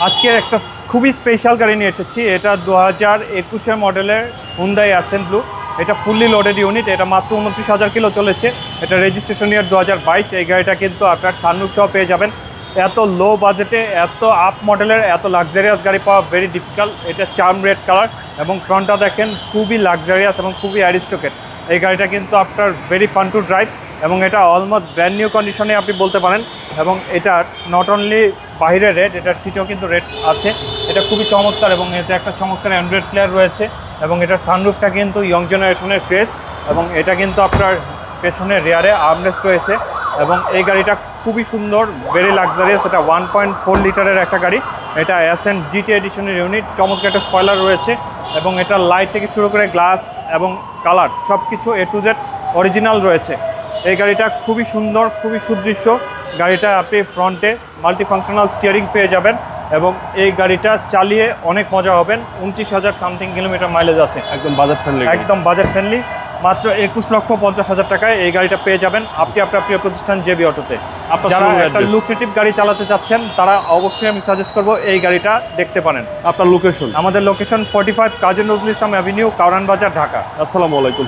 আজকে একটা খুবই স্পেশাল গাড়ি নিয়ে এসেছি। এটা 2021 মডেলের হুন্ডাই অ্যাসেন্ট ব্লু। এটা ফুললি লোডেড ইউনিট। এটা মাত্র 29,000 কিলো চলেছে। এটা রেজিস্ট্রেশন ইয়ার 2022। এই গাড়িটা কিন্তু আপনার সানরুফ সহ পেয়ে যাবেন। এত লো বাজেটে এত আপ মডেলের এত লাক্সারিয়াস গাড়ি পাওয়া ভেরি ডিফিকাল্ট। এটা চার্ম রেড কালার এবং ফ্রন্টটা দেখেন খুবই লাক্সারিয়াস এবং খুবই অ্যারিস্টোকেট। এই গাড়িটা কিন্তু আপনার ভেরি ফান টু ড্রাইভ এবং এটা অলমোস্ট ব্র্যান্ড নিউ কন্ডিশনে আপনি বলতে পারেন। এবং এটা নট অনলি বাইরে রেড, এটার সিটেও কিন্তু রেড আছে। এটা খুবই চমৎকার এবং এতে একটা চমৎকার অ্যান্ড্রয়েড প্লেয়ার রয়েছে এবং এটার সানরুফটা কিন্তু ইয়ং জেনারেশনের ক্রেজ এবং এটা কিন্তু আপনার পেছনে রেয়ারে আর্মরেস্ট রয়েছে এবং এই গাড়িটা খুবই সুন্দর, ভেরি লাক্সারিয়াস। এটা 1.4 লিটারের একটা গাড়ি। এটা অ্যাসেন্ট জিটি এডিশনের ইউনিট। চমৎকার একটা স্পয়লার রয়েছে এবং এটা লাইট থেকে শুরু করে গ্লাস এবং কালার সব কিছু এ টু জেড অরিজিনাল রয়েছে। এই গাড়িটা খুবই সুন্দর, খুবই সুদৃশ্য। গাড়িটা আপনি ফ্রন্টে মাল্টিফাংশনাল স্টিয়ারিং পেয়ে যাবেন এবং এই গাড়িটা চালিয়ে অনেক মজা হবেন। 29,000 সামথিং কিলোমিটার মাইলেজ আছে। একদম বাজেট ফ্রেন্ডলি। একদম বাজেট ফ্রেন্ডলি। মাত্র 21,50,000 টাকায় এই গাড়িটা পেয়ে যাবেন আপনি আপনার প্রিয় প্রতিষ্ঠান জেবি অটোতে। যারা একটা লুক্রেটিভ গাড়ি চালাতে চাচ্ছেন তারা অবশ্যই আমি সাজেস্ট করব এই গাড়িটা দেখতে পারেন। আপনার লোকেশন? আমাদের লোকেশন 45 কাজী নজরুল ইসলাম অ্যাভিনিউ, কারওয়ান বাজার, ঢাকা। আসসালামু আলাইকুম।